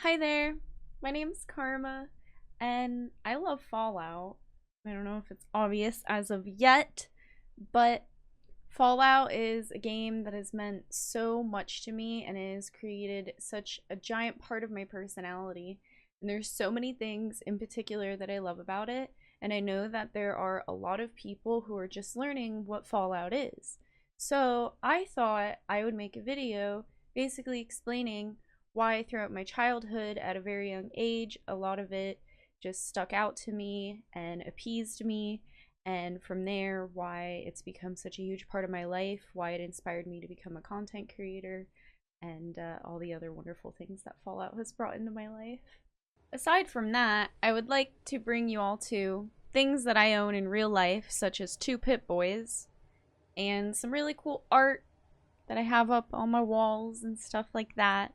Hi there, my name's Karma, and I love Fallout. I don't know if it's obvious as of yet, but Fallout is a game that has meant so much to me and it has created such a giant part of my personality. And there's so many things in particular that I love about it, and I know that there are a lot of people who are just learning what Fallout is. So I thought I would make a video basically explaining why throughout my childhood at a very young age, a lot of it just stuck out to me and appeased me. And from there, why it's become such a huge part of my life, why it inspired me to become a content creator, and all the other wonderful things that Fallout has brought into my life. Aside from that, I would like to bring you all to things that I own in real life, such as two Pip-Boys, and some really cool art that I have up on my walls and stuff like that.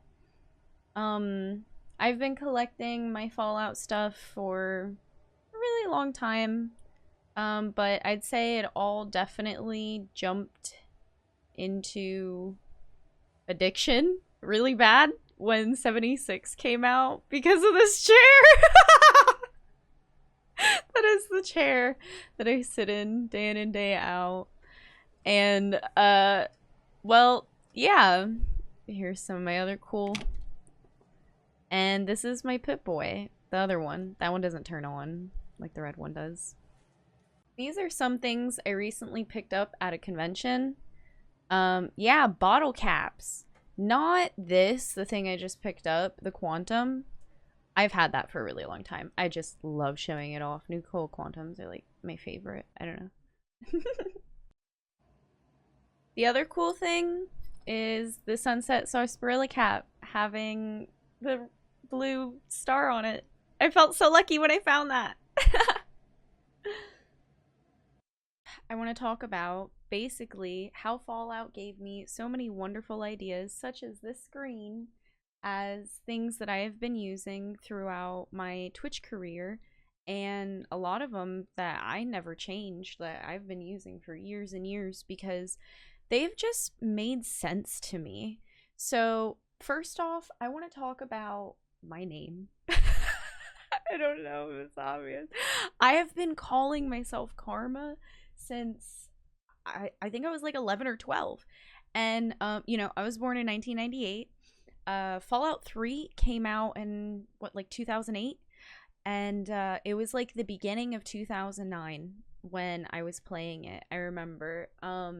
I've been collecting my Fallout stuff for a really long time, but I'd say it all definitely jumped into addiction really bad when 76 came out because of this chair. That is the chair that I sit in and day out. And, well, yeah. Here's some of my other cool. And this is my Pip-Boy. The other one. That one doesn't turn on like the red one does. These are some things I recently picked up at a convention. Yeah, bottle caps. Not this, the thing I just picked up, the Quantum. I've had that for a really long time. I just love showing it off. New Coal Quantums are like my favorite. I don't know. The other cool thing is the Sunset Sarsaparilla cap having the blue star on it. I felt so lucky when I found that. I want to talk about basically how Fallout gave me so many wonderful ideas, such as this screen, as things that I have been using throughout my Twitch career, and a lot of them that I never changed, that I've been using for years and years because they've just made sense to me. So, first off, I want to talk about my name. I don't know if it's obvious. I have been calling myself Karma since I think I was like 11 or 12. And, you know, I was born in 1998. Fallout 3 came out in, what, like 2008? And it was like the beginning of 2009 when I was playing it. I remember. A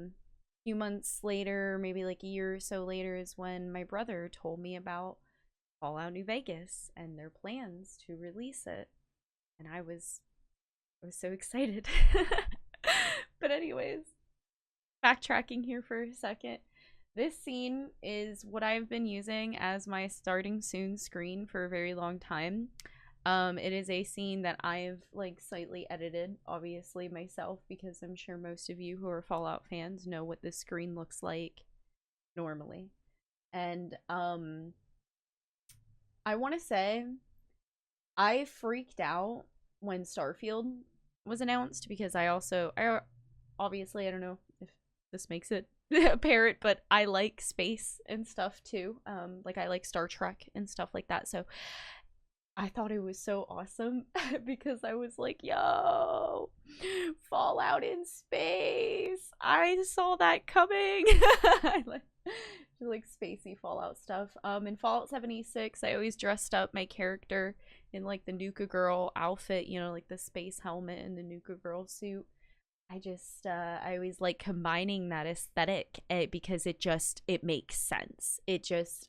few months later, maybe like a year or so later, is when my brother told me about Fallout New Vegas and their plans to release it. And I was so excited. But anyways, backtracking here for a second. This scene is what I've been using as my starting soon screen for a very long time. It is a scene that I've like slightly edited, obviously myself, because I'm sure most of you who are Fallout fans know what this screen looks like normally. And I want to say I freaked out when Starfield was announced because I obviously, I don't know if this makes it apparent, but I like space and stuff too. Like I like Star Trek and stuff like that. So I thought it was so awesome because I was like, yo, Fallout in space. I saw that coming. I like spacey Fallout stuff. In Fallout 76, I always dressed up my character in like the Nuka Girl outfit, you know, like the space helmet and the Nuka Girl suit. I always like combining that aesthetic because it makes sense.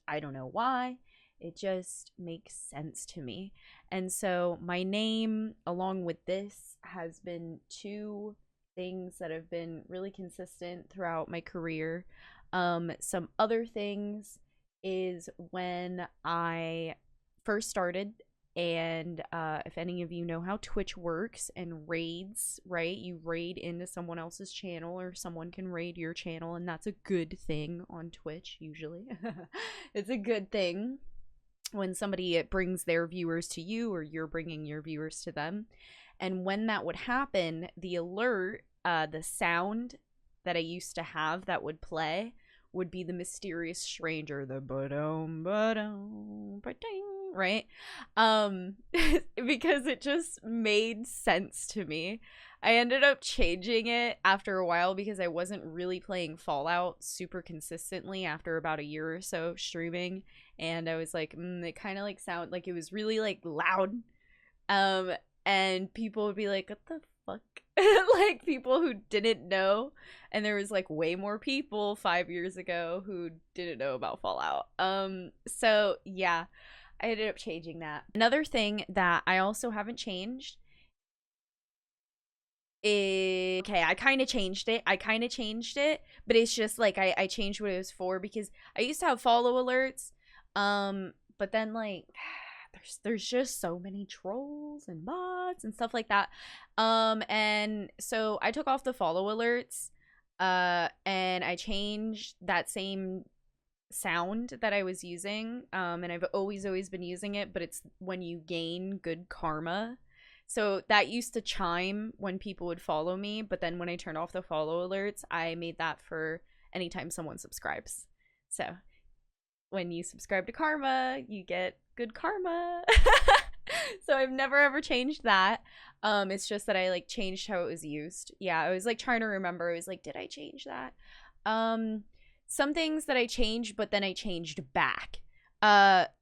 I don't know why. It just makes sense to me. And so my name, along with this, has been two things that have been really consistent throughout my career. Some other things is when I first started, and if any of you know how Twitch works and raids, right? You raid into someone else's channel, or someone can raid your channel, and that's a good thing on Twitch, usually. It's a good thing when somebody brings their viewers to you, or you're bringing your viewers to them. And when that would happen, the alert, the sound that I used to have that would play would be the mysterious stranger, the ba-dum, ba-dum, ba-ding, right? Because it just made sense to me. I ended up changing it after a while because I wasn't really playing Fallout super consistently after about a year or so streaming, and I was like, it kind of like sound like it was really like loud, and people would be like, what the fuck? Like people who didn't know, and there was like way more people 5 years ago who didn't know about Fallout. So yeah, I ended up changing that. Another thing that I also haven't changed is, okay, I kind of changed it, but it's just like I changed what it was for, because I used to have follow alerts, but then like there's just so many trolls and bots and stuff like that, and so I took off the follow alerts, and I changed that same sound that I was using, and I've always been using it, but it's when you gain good karma. So that used to chime when people would follow me, but then when I turned off the follow alerts, I made that for anytime someone subscribes. So when you subscribe to karma, you get good karma. So I've never ever changed that. It's just that I like changed how it was used. Yeah, I was like trying to remember. I was like, did I change that? Some things that I changed, but then I changed back.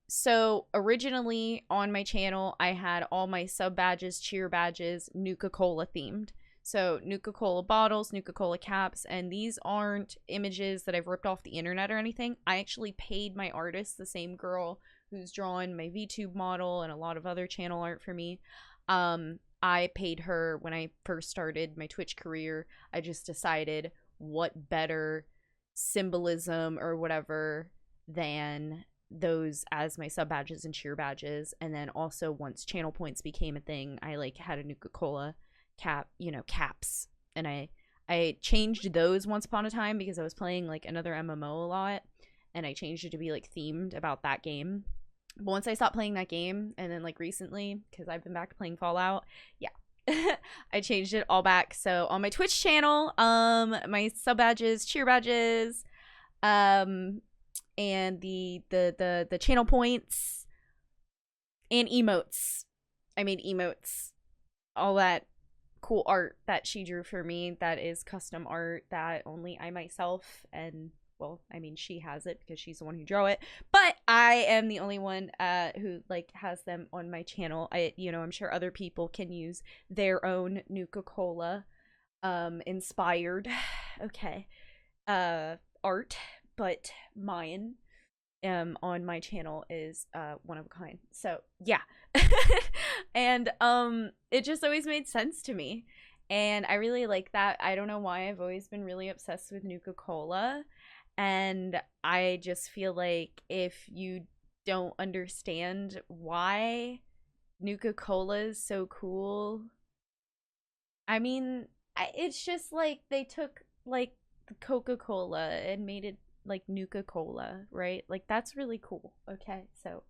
So originally on my channel, I had all my sub badges, cheer badges, Nuka-Cola themed. So Nuka-Cola bottles, Nuka-Cola caps, and these aren't images that I've ripped off the internet or anything. I actually paid my artist, the same girl who's drawn my VTube model and a lot of other channel art for me. I paid her when I first started my Twitch career. I just decided what better symbolism or whatever than those as my sub badges and cheer badges. And then also once channel points became a thing, I like had a Nuka-Cola cap, caps, and I changed those once upon a time because I was playing like another MMO a lot, and I changed it to be like themed about that game. But once I stopped playing that game, and then like recently, because I've been back to playing Fallout, yeah, I changed it all back. So on my Twitch channel, my sub badges, cheer badges, and the channel points and emotes. I made emotes, all that cool art that she drew for me. That is custom art that only I myself, and well, I mean, she has it because she's the one who drew it, but I am the only one who like has them on my channel. I'm sure other people can use their own Nuka-Cola inspired okay art, but mine on my channel is one of a kind. So yeah. And it just always made sense to me, and I really like that. I don't know why, I've always been really obsessed with Nuka-Cola, and I just feel like if you don't understand why Nuka-Cola is so cool, I mean, it's just like they took like the Coca-Cola and made it like Nuka-Cola, right? Like that's really cool. Okay, so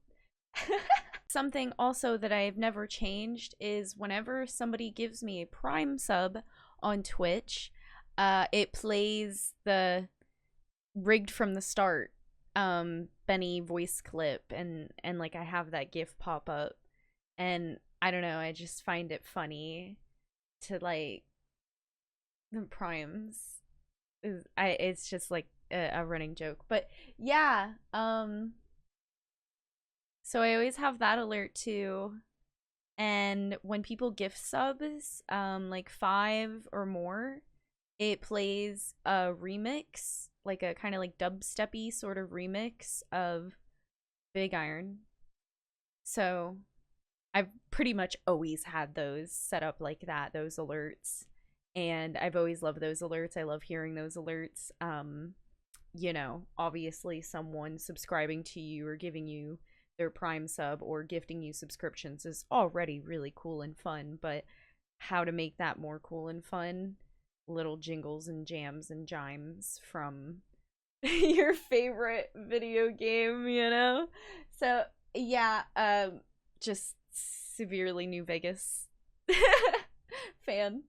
something also that I've never changed is whenever somebody gives me a Prime sub on Twitch, it plays the rigged from the start Benny voice clip, and like I have that GIF pop up, and I don't know, I just find it funny to like the Primes it's just like a running joke. But yeah, so I always have that alert too. And when people gift subs, like 5 or more, it plays a remix, like a kind of like dubsteppy sort of remix of Big Iron. So I've pretty much always had those set up like that, those alerts. And I've always loved those alerts. I love hearing those alerts. Obviously someone subscribing to you or giving you their Prime sub or gifting you subscriptions is already really cool and fun, but how to make that more cool and fun? Little jingles and jams and chimes from your favorite video game, So yeah, just severely New Vegas fan.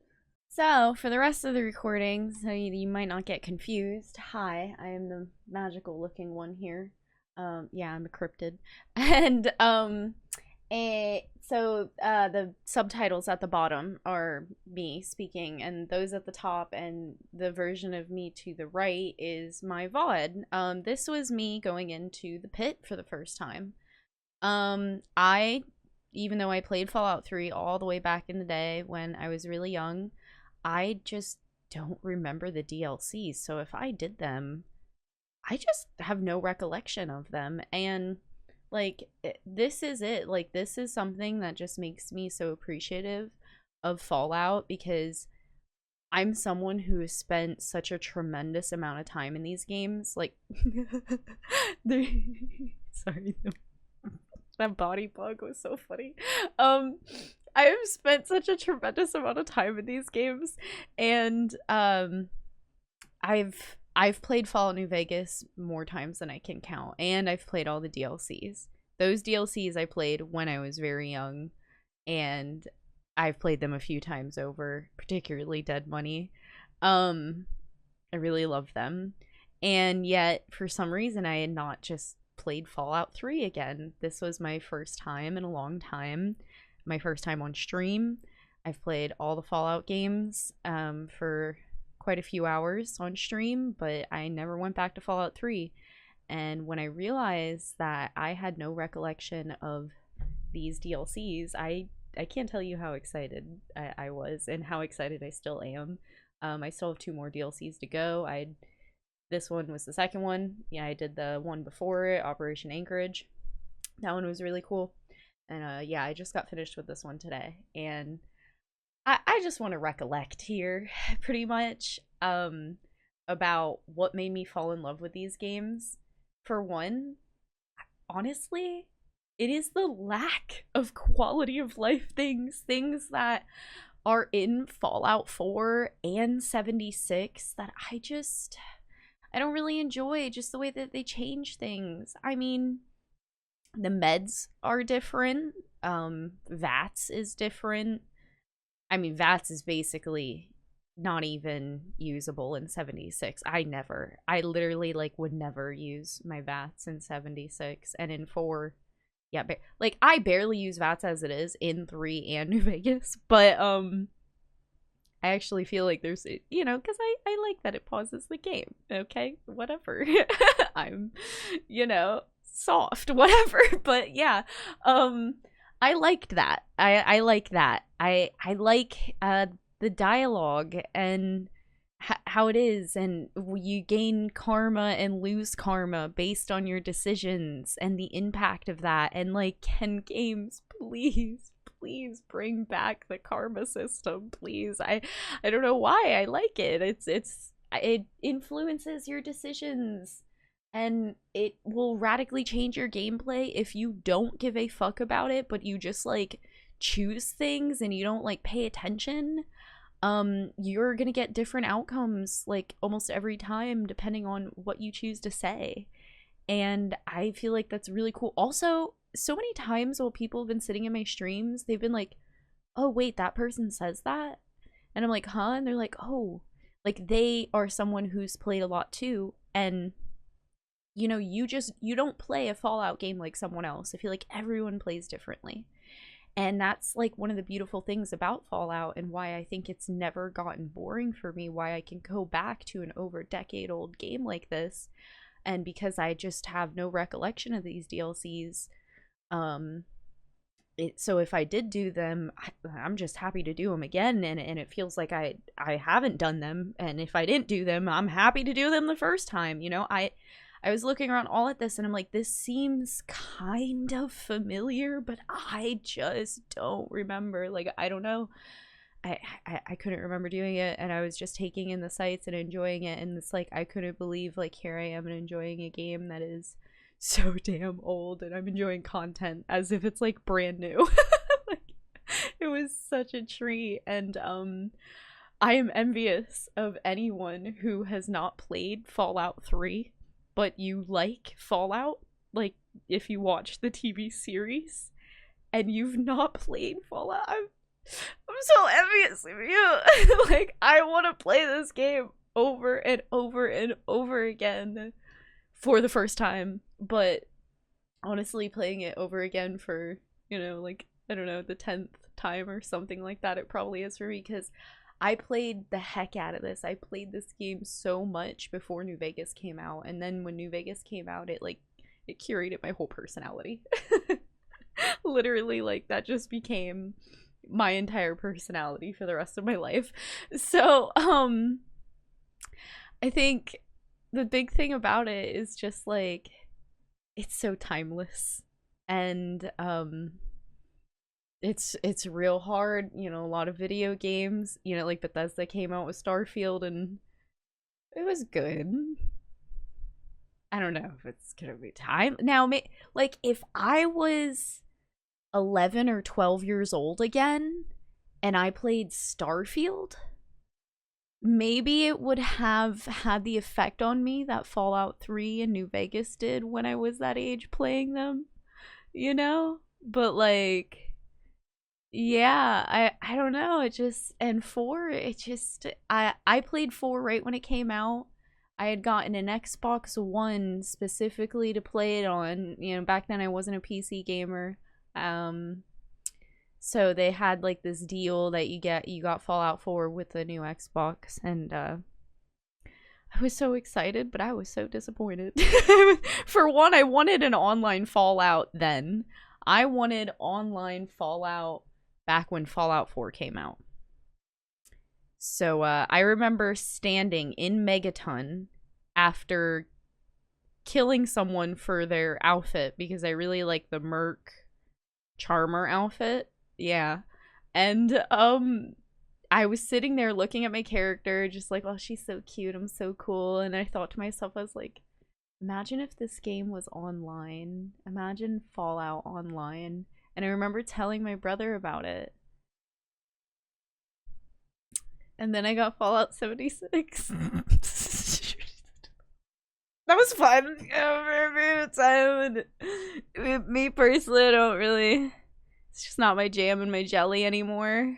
So for the rest of the recording, so you might not get confused, hi, I am the magical looking one here. Yeah, I'm a cryptid. And so the subtitles at the bottom are me speaking, and those at the top, and the version of me to the right is my VOD. This was me going into the pit for the first time. I, even though I played Fallout 3 all the way back in the day when I was really young, I just don't remember the DLCs. So if I did them, I just have no recollection of them. And like, this is it. Like, this is something that just makes me so appreciative of Fallout, because I'm someone who has spent such a tremendous amount of time in these games. Like, sorry, that body bug was so funny. I have spent such a tremendous amount of time in these games, and I've played Fallout New Vegas more times than I can count, and I've played all the DLCs. Those DLCs I played when I was very young, and I've played them a few times over, particularly Dead Money. I really love them. And yet, for some reason, I had not just played Fallout 3 again. This was my first time in a long time. My first time on stream. I've played all the Fallout games for quite a few hours on stream, but I never went back to Fallout 3. And when I realized that I had no recollection of these DLCs, I can't tell you how excited I was, and how excited I still am. I still have 2 more DLCs to go. This one was the second one. Yeah, I did the one before it, Operation Anchorage. That one was really cool. And yeah, I just got finished with this one today. And I just want to recollect here, pretty much, about what made me fall in love with these games. For one, honestly, it is the lack of quality of life things that are in Fallout 4 and 76 that I don't really enjoy, just the way that they change things. I mean, the meds are different. VATS is different. I mean, VATS is basically not even usable in 76. I literally, like, would never use my VATS in 76. And in 4, yeah, like, I barely use VATS as it is in 3 and New Vegas. But, I actually feel like there's, you know, because I like that it pauses the game. Okay, whatever. I'm, you know, soft, whatever. But yeah, I liked that. I like that. I like the dialogue and how it is, and you gain karma and lose karma based on your decisions and the impact of that. And like, can games please bring back the karma system, please? I don't know why I like it. It influences your decisions, and it will radically change your gameplay if you don't give a fuck about it, but you just like choose things and you don't like pay attention. You're gonna get different outcomes like almost every time depending on what you choose to say. And I feel like that's really cool. Also, so many times while people have been sitting in my streams, they've been like, oh wait, that person says that? And I'm like, huh? And they're like, oh, like they are someone who's played a lot too. And you know, you don't play a Fallout game like someone else. I feel like everyone plays differently. And that's like one of the beautiful things about Fallout, and why I think it's never gotten boring for me, why I can go back to an over decade old game like this. And because I just have no recollection of these DLCs, so if I did do them, I'm just happy to do them again, and it feels like I haven't done them. And if I didn't do them, I'm happy to do them the first time. You know, I was looking around all at this and I'm like, this seems kind of familiar, but I just don't remember. Like, I don't know. I couldn't remember doing it, and I was just taking in the sights and enjoying it. And it's like, I couldn't believe, like, here I am and enjoying a game that is so damn old, and I'm enjoying content as if it's like brand new. Like, it was such a treat. And I am envious of anyone who has not played Fallout 3, but you like Fallout. Like, if you watch the TV series and you've not played Fallout, I'm so envious of you. Like, I want to play this game over and over and over again for the first time, but honestly playing it over again for, you know, like, I don't know, the 10th time or something like that, it probably is for me, because I played the heck out of this. I played this game so much before New Vegas came out, and then when New Vegas came out, it curated my whole personality. Literally, like, that just became my entire personality for the rest of my life. So, I think the big thing about it is just, like, it's so timeless. And, it's real hard, you know, a lot of video games, you know, like Bethesda came out with Starfield and it was good. I don't know if it's gonna be time now. Like, if I was 11 or 12 years old again and I played Starfield, maybe it would have had the effect on me that Fallout 3 and New Vegas did when I was that age playing them, you know? But, like, yeah, I don't know. It just, and 4, it just, I played 4 right when it came out. I had gotten an Xbox One specifically to play it on. You know, back then I wasn't a PC gamer. So they had, like, this deal that you got Fallout 4 with the new Xbox, and I was so excited, but I was so disappointed. For one, I wanted an online Fallout then. I wanted online Fallout back when Fallout 4 came out. So I remember standing in Megaton after killing someone for their outfit, because I really like the Merc Charmer outfit. Yeah. And I was sitting there looking at my character, just like, oh, she's so cute, I'm so cool. And I thought to myself, I was like, imagine if this game was online. Imagine Fallout online. And I remember telling my brother about it. And then I got Fallout 76. That was fun. Me personally, I don't really, it's just not my jam and my jelly anymore.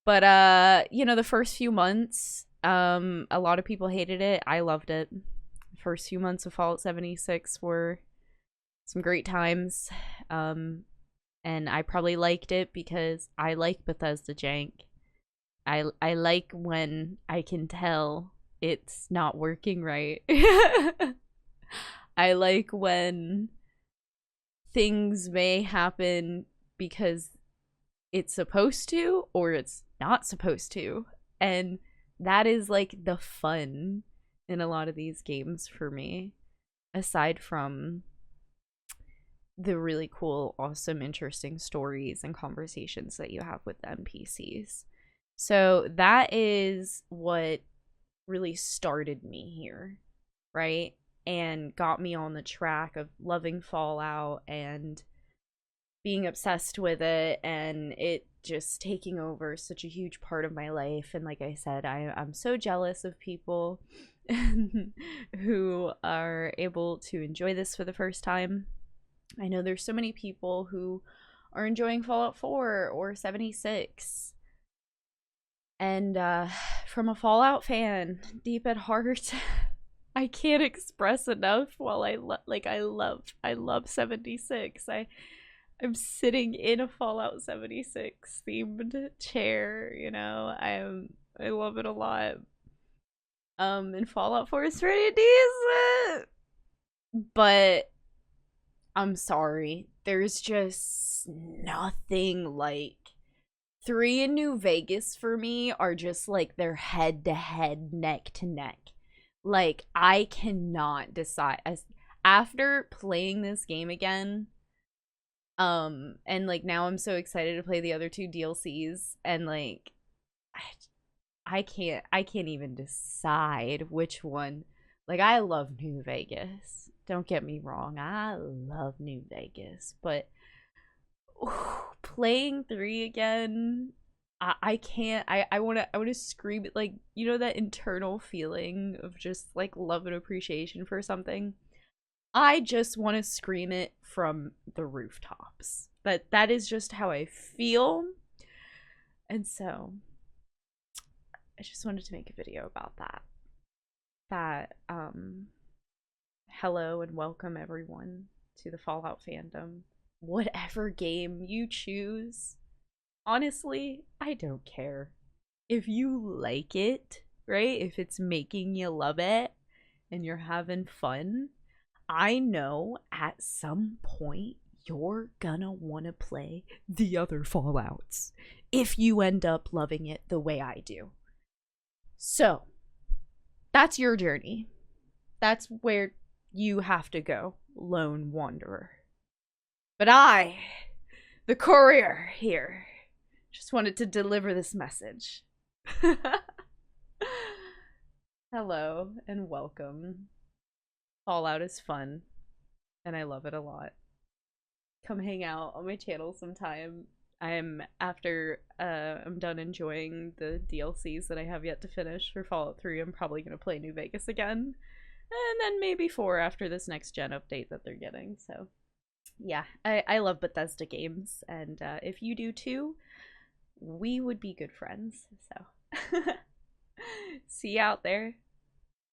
But you know, the first few months, a lot of people hated it. I loved it. The first few months of Fallout 76 were some great times. And I probably liked it because I like Bethesda jank. I like when I can tell it's not working right. I like when things may happen because it's supposed to or it's not supposed to. And that is, like, the fun in a lot of these games for me, aside from the really cool, awesome, interesting stories and conversations that you have with the NPCs. So that is what really started me here, right? And got me on the track of loving Fallout and being obsessed with it, and it just taking over such a huge part of my life. And like I said, I'm so jealous of people who are able to enjoy this for the first time. I know there's so many people who are enjoying Fallout 4 or 76. And from a Fallout fan, deep at heart, I can't express enough while I love 76. I'm sitting in a Fallout 76 themed chair, you know. I love it a lot. And Fallout 4 is pretty decent. But I'm sorry, there's just nothing like 3 in New Vegas for me are just like they're head to head, neck to neck. Like, I cannot decide. After playing this game again, and like now I'm so excited to play the other 2 DLCs, and like I can't even decide which one. Like, I love New Vegas. Don't get me wrong, I love New Vegas, but playing 3 again, I can't. I want to scream it, like, you know, that internal feeling of just like love and appreciation for something. I just want to scream it from the rooftops. That is just how I feel. And so I just wanted to make a video about that. hello and welcome everyone to the Fallout Fandom. Whatever game you choose, honestly, I don't care. If you like it, right? If it's making you love it and you're having fun, I know at some point you're gonna want to play the other Fallouts if you end up loving it the way I do. So, that's your journey. That's where you have to go, lone wanderer. But I, the courier here, just wanted to deliver this message. Hello and welcome. Fallout is fun, and I love it a lot. Come hang out on my channel sometime. I'm done enjoying the DLCs that I have yet to finish for Fallout 3. I'm probably gonna play New Vegas again, and then maybe 4 after this next gen update that they're getting. So yeah, I love Bethesda games, and if you do too, we would be good friends. So see you out there.